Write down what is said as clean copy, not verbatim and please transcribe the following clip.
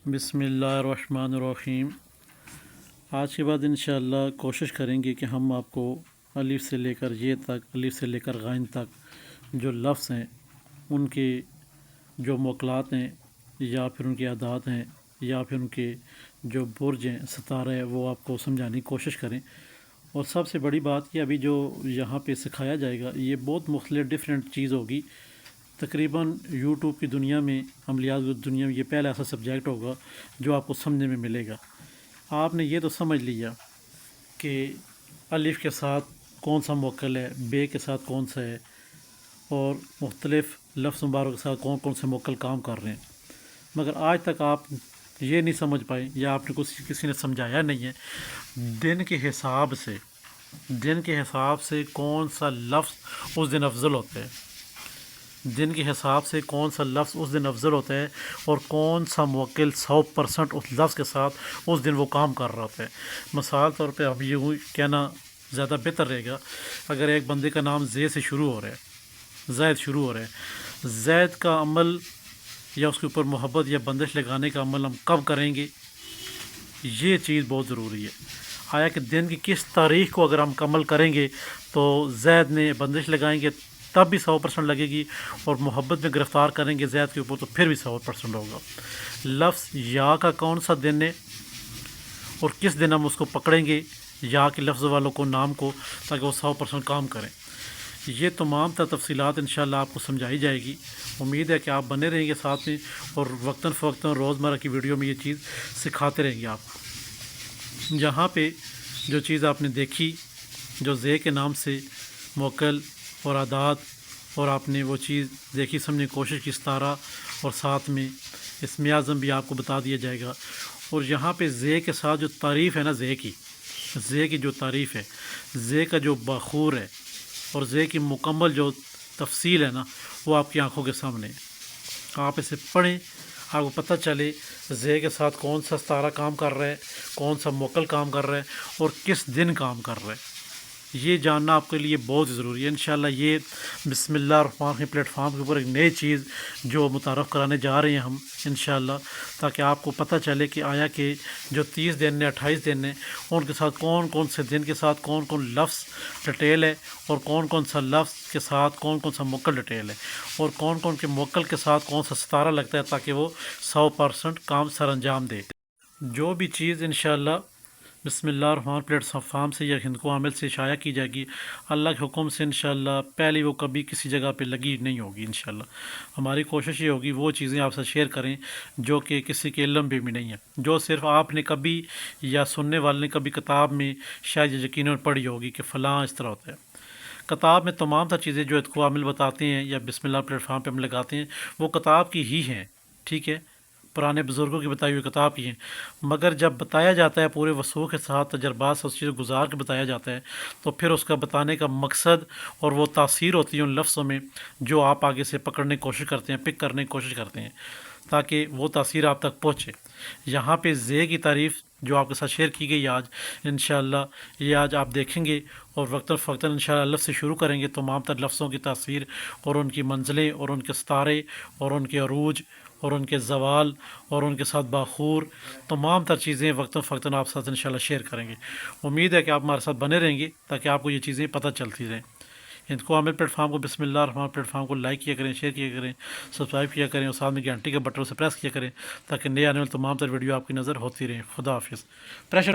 बिस्मिल्लाहिर्रहमानिर्रहीम। आज के बाद इंशाअल्लाह कोशिश करेंगे कि हम आपको अलिफ से लेकर ये तक, अलिफ से लेकर गाइन तक जो लफ्ज़ हैं उनके जो मोकलात हैं या फिर उनके आदात हैं या फिर उनके जो बुर्ज हैं, सितारे हैं, वो आपको समझाने की कोशिश करें। और सबसे बड़ी बात कि अभी जो यहाँ पे सिखाया जाएगा ये बहुत मुख्तलिफ डिफरेंट चीज़ होगी। तकरीबन यूट्यूब की दुनिया में, अमलियात की दुनिया में ये पहला ऐसा सब्जेक्ट होगा जो आपको समझने में मिलेगा। आपने ये तो समझ लिया कि अलिफ़ के साथ कौन सा मोकल है, बे के साथ कौन सा है, और मुख्तलिफ़ लफ्ज़ मुबारक के साथ कौन कौन से मोकल काम कर रहे हैं। मगर आज तक आप ये नहीं समझ पाए या आपने किसी ने समझाया नहीं है दिन के हिसाब से कौन सा लफ्ज़ उस दिन अफजल होता है, दिन के हिसाब से कौन सा लफ्ज़ उस दिन अफजल होता है और कौन सा मुवक्किल 100% उस लफ्ज़ के साथ उस दिन वो काम कर रहा होता है। मिसाल तौर पे अब यूँ कहना ज़्यादा बेहतर रहेगा, अगर एक बंदे का नाम ज़े से शुरू हो रहा है, ज़ैद शुरू हो रहा है, ज़ैद का अमल या उसके ऊपर मोहब्बत या बंदिश लगाने का अमल हम कब करेंगे, ये चीज़ बहुत ज़रूरी है। आया कि दिन की किस तारीख़ को अगर हम कमल करेंगे तो ज़ैद ने बंदिश लगाएंगे तब भी 100% लगेगी, और मोहब्बत में गिरफ़्तार करेंगे ज़ैद के ऊपर तो फिर भी 100% होगा। लफ्ज़ या का कौन सा दिन है और किस दिन हम उसको पकड़ेंगे या के लफ्ज़ वालों को, नाम को, ताकि वो 100% काम करें। ये तमाम तफसीलात इंशाअल्लाह आपको समझाई जाएगी। उम्मीद है कि आप बने रहेंगे साथ में और वक्तन फ़वक्तन रोज़मर्रा की वीडियो में ये चीज़ सिखाते रहेंगे आपको। जहाँ पे जो चीज़ आपने देखी, जो ज़े के नाम से मोकल और आदात, और आपने वो चीज़ देखी, समझने की कोशिश की, सतारा, और साथ में इसमें आज़म भी आपको बता दिया जाएगा। और यहाँ पे ज़े के साथ जो तारीफ़ है ना, ज़े की जो तारीफ़ है, ज़े का जो बखूर है और ज़े की मुकम्मल जो तफसील है ना, वो आपकी आंखों के सामने है। आप इसे पढ़ें, आपको पता चले ज़े के साथ कौन सा सतारा काम कर रहा है, कौन सा मोकल काम कर रहा है और किस दिन काम कर रहा है। ये जानना आपके लिए बहुत ज़रूरी है। इंशाअल्लाह ये बिस्मिल्लाहिर्रहमानिर्रहीम के प्लेटफॉर्म के ऊपर एक नई चीज़ जो मुतारफ़ कराने जा रहे हैं हम इंशाअल्लाह, ताकि आपको पता चले कि आया कि जो 30 दिन है, 28 दिन है, उनके साथ कौन कौन से दिन के साथ कौन कौन लफ्ज़ डिटेल है और कौन कौन सा लफ्ज़ के साथ कौन कौन सा मुक्कल डिटेल है और कौन कौन के मुक्कल के साथ कौन सा सितारा लगता है, ताकि वो 100% काम सर अंजाम दे। जो भी चीज़ इंशाअल्लाह बिस्मिल्लाहिर्रहमानिर्रहीम प्लेटफॉर्म से या हिंद को आमिल से शाया की जाएगी, अल्लाह के हुक्म से इंशाअल्लाह पहले वो कभी किसी जगह पे लगी नहीं होगी। इंशाअल्लाह हमारी कोशिश ये होगी वो चीज़ें आपसे शेयर करें जो कि किसी के इल्म भी नहीं है, जो सिर्फ़ आपने कभी या सुनने वाले ने कभी किताब में शायद यकीनन पढ़ी होगी कि फ़लाँ इस तरह होता है। किताब में तमाम तर चीज़ें जो हिंद को आमिल बताते हैं या बिस्मिल्लाह प्लेटफॉर्म पर हम लगाते हैं, वो किताब की ही हैं, ठीक है, पुराने बुज़ुर्गों की बताई हुई किताब की है। मगर जब बताया जाता है पूरे वसूख के साथ, तजर्बात से उस चीज़ को गुजार के बताया जाता है, तो फिर उसका बताने का मकसद और वो तासीर होती है उन लफ्ज़ों में जो आप आगे से पकड़ने की कोशिश करते हैं, पिक करने की कोशिश करते हैं, ताकि वो तासीर आप तक पहुँचे। यहाँ पे ज़े की तारीफ़ जो आपके साथ शेयर की गई आज, इंशाअल्लाह ये आज आप देखेंगे और वक्तन फ़वक्तन इंशाअल्लाह लफ्ज़ से शुरू करेंगे। तमाम तर लफ्ज़ों की तासीर और उनकी मंजिलें और उनके सितारे और उनके अरूज और उनके ज़वाल और उनके साथ बाखूर, तमाम तर चीज़ें वक्तन फ़वक्तन आप साथ इंशाअल्लाह शेयर करेंगे। उम्मीद है कि आप हमारे साथ बने रहेंगे ताकि आपको ये चीज़ें पता चलती रहें। इनको आमिल प्लेटफॉर्म को बिस्मिल्लाहिर्रहमानिर्रहीम प्लेटफॉर्म को लाइक किया करें, शेयर किया करें, सब्सक्राइब किया करें और साथ में घंटी के बटन से प्रेस किया करें ताकि नए आने वाले तमाम तर वीडियो आपकी नज़र होती रहे। खुदा हाफिज़। प्रेशर